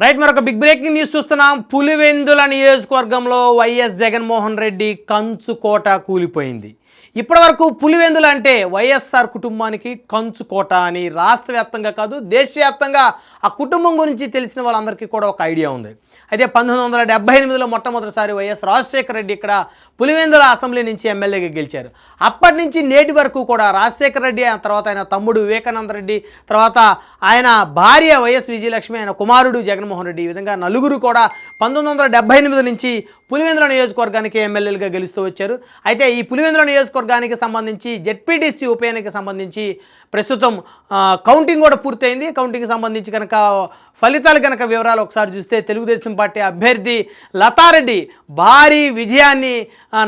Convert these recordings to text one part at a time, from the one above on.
Right, మరొక big breaking news చూస్తున్నాం. పులివెందుల నియోజకవర్గంలో వైఎస్ జగన్మోహన్ రెడ్డి కంచుకోట కూలిపోయింది. ఇప్పటి వరకు పులివెందుల అంటే వైఎస్ఆర్ కుటుంబానికి కంచుకోట అని రాష్ట్ర వ్యాప్తంగా కాదు దేశవ్యాప్తంగా ఆ కుటుంబం గురించి తెలిసిన వాళ్ళందరికీ కూడా ఒక ఐడియా ఉంది. అయితే 1978లో మొట్టమొదటిసారి వైఎస్ రాజశేఖర రెడ్డి ఇక్కడ పులివెందుల అసెంబ్లీ నుంచి ఎమ్మెల్యేగా గెలిచారు. అప్పటి నుంచి నేటి వరకు కూడా రాజశేఖర రెడ్డి, ఆ తర్వాత ఆయన తమ్ముడు వివేకానంద రెడ్డి, తర్వాత ఆయన భార్య వైఎస్ విజయలక్ష్మి, ఆయన కుమారుడు జగన్మోహన్ రెడ్డి, ఈ విధంగా నలుగురు కూడా 1978 నుంచి పులివెందుల నియోజకవర్గానికి ఎమ్మెల్యేలుగా గెలుస్తూ వచ్చారు. అయితే ఈ పులివెందుల నియోజకవర్గానికి సంబంధించి జెడ్పీటీసీ ఉప ఎన్నికకి సంబంధించి ప్రస్తుతం కౌంటింగ్ కూడా పూర్తయింది. కౌంటింగ్కి సంబంధించి కనుక ఫలితాలు కనుక వివరాలు ఒకసారి చూస్తే తెలుగుదేశం పార్టీ అభ్యర్థి లతారెడ్డి భారీ విజయాన్ని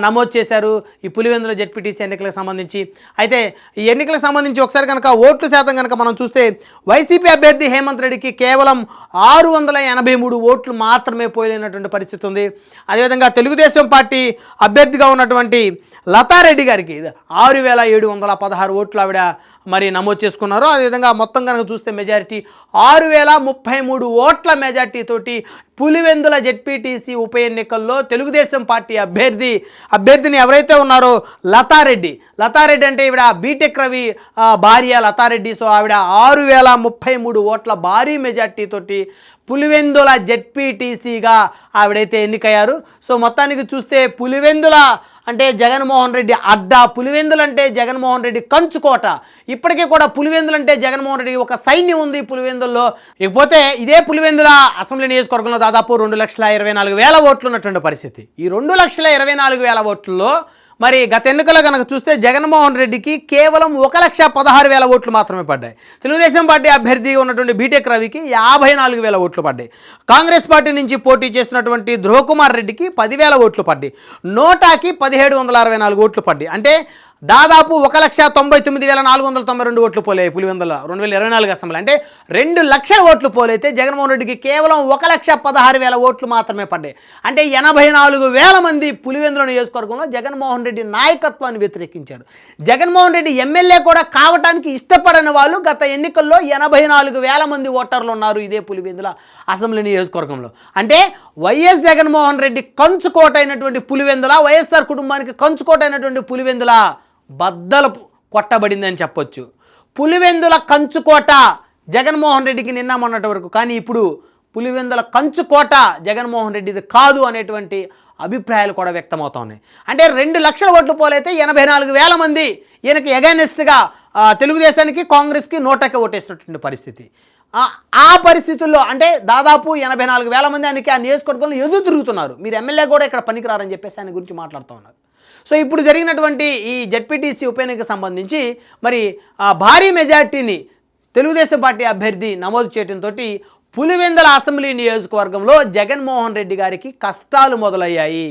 నమోదు చేశారు ఈ పులివెందుల జెడ్పీటీసీ ఎన్నికలకు సంబంధించి. అయితే ఈ ఎన్నికలకు సంబంధించి ఒకసారి కనుక ఓట్ల శాతం కనుక మనం చూస్తే వైసీపీ అభ్యర్థి హేమంత్ రెడ్డికి కేవలం 683 ఓట్లు మాత్రమే పోయినటువంటి పరిస్థితి ఉంది. అదేవిధంగా తెలుగుదేశం పార్టీ అభ్యర్థిగా ఉన్నటువంటి లతారెడ్డి గారికి 6716 ఓట్లు ఆవిడ మరి నమోదు చేసుకున్నారు. అదేవిధంగా మొత్తం కనుక చూస్తే మెజారిటీ 6033 ఓట్ల మెజారిటీ తోటి పులివెందుల జెడ్పీటీసీ ఉప ఎన్నికల్లో తెలుగుదేశం పార్టీ అభ్యర్థిని ఎవరైతే ఉన్నారో లతారెడ్డి అంటే ఈవిడ బీటెక్ రవి భార్య లతారెడ్డి. సో ఆవిడ 6033 ఓట్ల భారీ మెజార్టీ తోటి పులివెందుల జెడ్పీటీసీగా ఆవిడైతే ఎన్నికయ్యారు. సో మొత్తానికి చూస్తే పులివెందుల అంటే జగన్మోహన్ రెడ్డి అడ్డా, పులివెందులు అంటే జగన్మోహన్ రెడ్డి కంచుకోట. ఇప్పటికీ కూడా పులివెందులు అంటే జగన్మోహన్ రెడ్డి ఒక సైన్యం ఉంది పులివెందుల్లో. ఇకపోతే ఇదే పులివెందుల అసెంబ్లీ నియోజకవర్గంలో దాదాపు 2,24,000 ఓట్లు ఉన్నటువంటి పరిస్థితి. ఈ 2,24,000 ఓట్లలో మరి గత ఎన్నికల్లో కనుక చూస్తే జగన్మోహన్ రెడ్డికి కేవలం 1,16,000 ఓట్లు మాత్రమే పడ్డాయి. తెలుగుదేశం పార్టీ అభ్యర్థి ఉన్నటువంటి బీటెక్ రవికి 54,000 ఓట్లు పడ్డాయి. కాంగ్రెస్ పార్టీ నుంచి పోటీ చేస్తున్నటువంటి ధ్రువకుమార్ రెడ్డికి 10,000 ఓట్లు పడ్డాయి. నోటాకి 1764 ఓట్లు పడ్డాయి. అంటే దాదాపు 1,99,492 ఓట్లు పోలే పులివెందుల 2024 అసెంబ్లీ. అంటే 2 లక్షల ఓట్లు పోలైతే జగన్మోహన్ రెడ్డికి కేవలం 1,16,000 ఓట్లు మాత్రమే పడ్డాయి. అంటే 84,000 మంది పులివెందుల నియోజకవర్గంలో జగన్మోహన్ రెడ్డి నాయకత్వాన్ని వ్యతిరేకించారు. జగన్మోహన్ రెడ్డి ఎమ్మెల్యే కూడా కావడానికి ఇష్టపడని వాళ్ళు గత ఎన్నికల్లో 84,000 మంది ఓటర్లు ఉన్నారు ఇదే పులివెందుల అసెంబ్లీ నియోజకవర్గంలో. అంటే వైఎస్ జగన్మోహన్ రెడ్డి కంచుకోట అయినటువంటి పులివెందుల, వైఎస్ఆర్ కుటుంబానికి కంచుకోట అయినటువంటి పులివెందుల బద్దలు కొట్టబడిందని చెప్పొచ్చు. పులివెందుల కంచుకోట జగన్మోహన్ రెడ్డికి నిన్న మొన్నటి వరకు, కానీ ఇప్పుడు పులివెందుల కంచుకోట జగన్మోహన్ రెడ్డిది కాదు అనేటువంటి అభిప్రాయాలు కూడా వ్యక్తమవుతా ఉన్నాయి. అంటే 2 లక్షల ఓట్లు పోలైతే 84,000 మంది ఈయనకి ఎగైనెస్ట్గా తెలుగుదేశానికి కాంగ్రెస్కి నోటకి ఓటేసినటువంటి పరిస్థితి. ఆ పరిస్థితుల్లో అంటే దాదాపు 84,000 మంది ఆయనకి ఆ నియోజకవర్గంలో ఎదురు తిరుగుతున్నారు. మీరు ఎమ్మెల్యే కూడా ఇక్కడ పనికిరారని చెప్పేసి ఆయన గురించి మాట్లాడుతూ ఉన్నారు. సో ఇప్పుడు జరిగినటువంటి ఈ జెడ్పీటీసీ ఉప ఎన్నికకు సంబంధించి మరి భారీ మెజార్టీని తెలుగుదేశం పార్టీ అభ్యర్థి నమోదు చేయడంతో పులివెందుల అసెంబ్లీ నియోజకవర్గంలో జగన్మోహన్ రెడ్డి గారికి కష్టాలు మొదలయ్యాయి.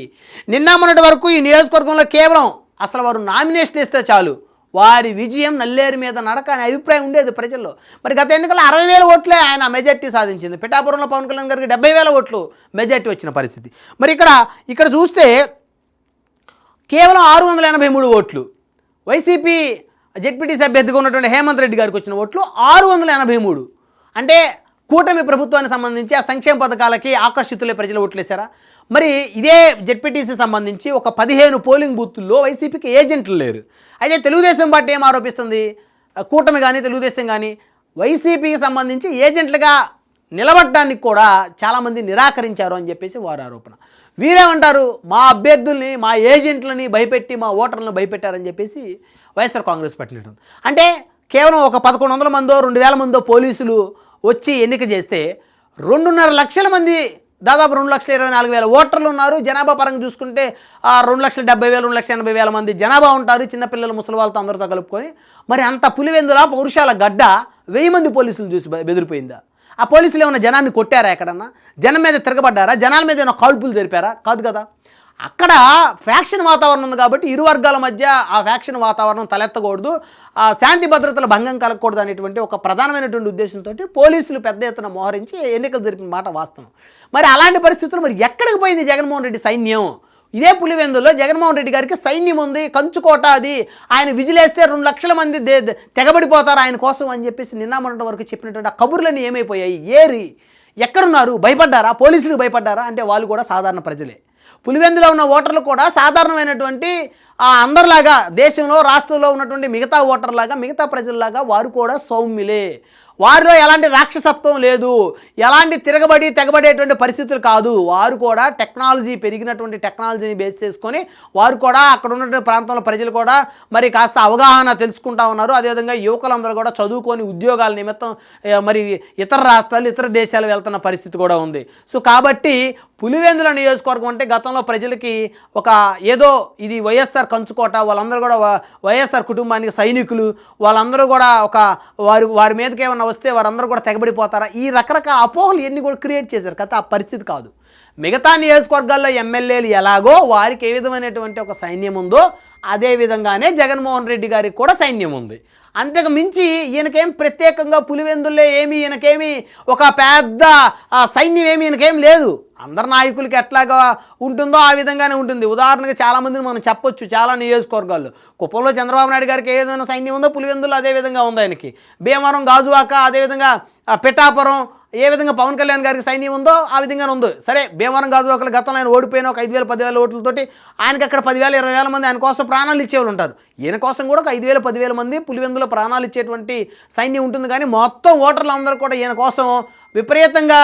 నిన్న మొన్నటి వరకు ఈ నియోజకవర్గంలో కేవలం అసలు వారు నామినేషన్ ఇస్తే చాలు వారి విజయం నల్లేరు మీద నడక అనే అభిప్రాయం ఉండేది ప్రజల్లో. మరి గత ఎన్నికల్లో 60,000 ఓట్లే ఆయన మెజార్టీ సాధించింది. పిఠాపురంలో పవన్ కళ్యాణ్ గారికి 70,000 ఓట్లు మెజార్టీ వచ్చిన పరిస్థితి. మరి ఇక్కడ చూస్తే కేవలం 683 ఓట్లు వైసీపీ జెడ్పీటీసీ అభ్యర్థిగా ఉన్నటువంటి హేమంత్ రెడ్డి గారికి వచ్చిన ఓట్లు 683. అంటే కూటమి ప్రభుత్వానికి సంబంధించి ఆ సంక్షేమ పథకాలకి ఆకర్షితులే ప్రజలు ఓట్లేశారా? మరి ఇదే జెడ్పీటీసీ సంబంధించి ఒక 15 పోలింగ్ బూతుల్లో వైసీపీకి ఏజెంట్లు లేరు. అయితే తెలుగుదేశం పార్టీ ఏం ఆరోపిస్తుంది, కూటమి కానీ తెలుగుదేశం కానీ వైసీపీకి సంబంధించి ఏజెంట్లుగా నిలబడడానికి కూడా చాలామంది నిరాకరించారు అని చెప్పేసి వారి ఆరోపణ. వీరేమంటారు, మా అభ్యర్థుల్ని మా ఏజెంట్లని భయపెట్టి మా ఓటర్లను భయపెట్టారని చెప్పేసి వైఎస్ఆర్ కాంగ్రెస్ పట్టినట్టు. అంటే కేవలం ఒక 1,100 మందో 2,000 మందో పోలీసులు వచ్చి ఎన్నిక చేస్తే 2.5 లక్షల మంది దాదాపు 2,24,000 ఓటర్లు ఉన్నారు. జనాభా పరంగా చూసుకుంటే 2,70,000 2,80,000 మంది జనాభా ఉంటారు, చిన్నపిల్లలు ముసలి వాళ్ళతో అందరితో కలుపుకొని. మరి అంత పులివెందుల పౌరుషాల గడ్డ 1000 మంది పోలీసులు చూసి బెదిరిపోయిందా? ఆ పోలీసులు ఏమైనా జనాన్ని కొట్టారా? ఎక్కడన్నా జనం మీద తిరగబడ్డారా? జనాల మీద ఏమైనా కాల్పులు జరిపారా? కాదు కదా. అక్కడ ఫ్యాక్షన్ వాతావరణం ఉంది కాబట్టి ఇరు వర్గాల మధ్య ఆ ఫ్యాక్షన్ వాతావరణం తలెత్తకూడదు, శాంతి భద్రతల భంగం కలగకూడదు అనేటువంటి ఒక ప్రధానమైనటువంటి ఉద్దేశంతో పోలీసులు పెద్ద ఎత్తున మోహరించి ఎన్నికలు జరిపిన మాట వాస్తవం. మరి అలాంటి పరిస్థితుల్లో మరి ఎక్కడికి పోయింది జగన్మోహన్ రెడ్డి సైన్యం? ఇదే పులివెందుల్లో జగన్మోహన్ రెడ్డి గారికి సైన్యం ఉంది, కంచుకోట అది. ఆయన విజిలేస్తే 2 లక్షల మంది తెగబడిపోతారు ఆయన కోసం అని చెప్పేసి నిన్న మొన్నటి వరకు చెప్పినటువంటి ఆ కబుర్లన్నీ ఏమైపోయాయి? ఎక్కడున్నారు? భయపడ్డారా? పోలీసులకు భయపడ్డారా? అంటే వాళ్ళు కూడా సాధారణ ప్రజలే. పులివెందులో ఉన్న ఓటర్లు కూడా సాధారణమైనటువంటి అందరిలాగా దేశంలో రాష్ట్రంలో ఉన్నటువంటి మిగతా ఓటర్లాగా మిగతా ప్రజల్లాగా వారు కూడా సౌమ్యులే. వారిలో ఎలాంటి రాక్షసత్వం లేదు, ఎలాంటి తిరగబడి తెగబడేటువంటి పరిస్థితులు కాదు. వారు కూడా టెక్నాలజీ పెరిగినటువంటి టెక్నాలజీని బేస్ చేసుకొని వారు కూడా అక్కడ ఉన్నటువంటి ప్రాంతంలో ప్రజలు కూడా మరి కాస్త అవగాహన తెలుసుకుంటా ఉన్నారు. అదేవిధంగా యువకులందరూ కూడా చదువుకొని ఉద్యోగాల నిమిత్తం మరి ఇతర రాష్ట్రాలు ఇతర దేశాలు వెళ్తున్న పరిస్థితి కూడా ఉంది. సో కాబట్టి పులివెందుల నియోజకవర్గం అంటే గతంలో ప్రజలకి ఒక ఏదో ఇది వైఎస్ఆర్ కంచుకోట, వాళ్ళందరూ కూడా వైఎస్ఆర్ కుటుంబానికి సైనికులు, వాళ్ళందరూ కూడా ఒక వారి మీదకి ఏమన్నా వస్తే వారందరూ కూడా తెగబడిపోతారా, ఈ రకరకాల అపోహలు ఎన్ని కూడా క్రియేట్ చేశారు కదా. ఆ పరిస్థితి కాదు. మిగతా నియోజకవర్గాల్లో ఎమ్మెల్యేలు ఎలాగో వారికి ఏ విధమైనటువంటి ఒక సైన్యం ఉందో అదే విధంగానే జగన్మోహన్ రెడ్డి గారికి కూడా సైన్యం ఉంది. అంతకు మించి ఈయనకేం ప్రత్యేకంగా పులివెందుల్లో ఈయనకేమి ఒక పెద్ద సైన్యం ఈయనకేం లేదు. అందరు నాయకులకి ఎట్లాగా ఉంటుందో ఆ విధంగానే ఉంటుంది. ఉదాహరణగా చాలామందిని మనం చెప్పొచ్చు. చాలా నియోజకవర్గాల్లో కుప్పంలో చంద్రబాబు నాయుడు గారికి ఏ విధమైన సైన్యం ఉందో పులివెందుల్లో అదే విధంగా ఉంది ఆయనకి. భీమవరం, గాజువాక, అదేవిధంగా పిఠాపురం ఏ విధంగా పవన్ కళ్యాణ్ గారికి సైన్యం ఉందో ఆ విధంగానే ఉందో. సరే, భీమవరం, గాజువాకలు గతంలో ఆయన ఓడిపోయిన ఒక 5,000 10,000 ఓట్లతోటి ఆయనకి అక్కడ 10,000 20,000 మంది ఆయన కోసం ప్రాణాలు ఇచ్చేవాళ్ళు ఉంటారు. ఈయన కోసం కూడా ఒక 5,000 10,000 మంది పులివెందులో ప్రాణాలు ఇచ్చేటువంటి సైన్యం ఉంటుంది. కానీ మొత్తం ఓటర్లు అందరూ కూడా ఈయన కోసం విపరీతంగా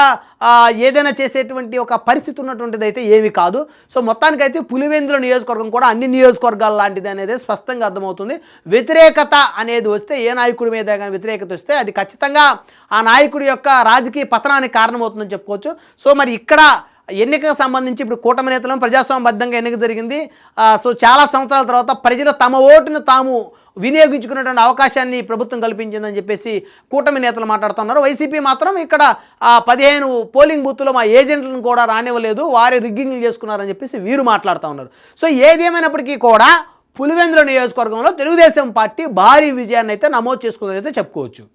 ఏదైనా చేసేటువంటి ఒక పరిస్థితి ఉన్నటువంటిది అయితే ఏమీ కాదు. సో మొత్తానికైతే పులివెందుల నియోజకవర్గం కూడా అన్ని నియోజకవర్గాల లాంటిది అనేది స్పష్టంగా అర్థమవుతుంది. వ్యతిరేకత అనేది వస్తే, ఏ నాయకుడి మీద కానీ వ్యతిరేకత వస్తే అది ఖచ్చితంగా ఆ నాయకుడి యొక్క రాజకీయ పతనానికి కారణమవుతుందని చెప్పుకోవచ్చు. సో మరి ఇక్కడ ఎన్నికకు సంబంధించి ఇప్పుడు కూటమి నేతలను ప్రజాస్వామ్యబద్ధంగా ఎన్నిక జరిగింది. సో చాలా సంవత్సరాల తర్వాత ప్రజలు తమ ఓటును తాము వినియోగించుకునేటువంటి అవకాశాన్ని ప్రభుత్వం కల్పించిందని చెప్పేసి కూటమి నేతలు మాట్లాడుతున్నారు. వైసీపీ మాత్రం ఇక్కడ 15 పోలింగ్ బూత్లో మా ఏజెంట్లను కూడా రానివ్వలేదు, వారే రిగ్గింగ్లు చేసుకున్నారని చెప్పేసి వీరు మాట్లాడుతూ ఉన్నారు. సో ఏదేమైనప్పటికీ కూడా పులివెందుల నియోజకవర్గంలో తెలుగుదేశం పార్టీ భారీ విజయాన్ని అయితే నమోదు చేసుకుందని అయితే చెప్పుకోవచ్చు.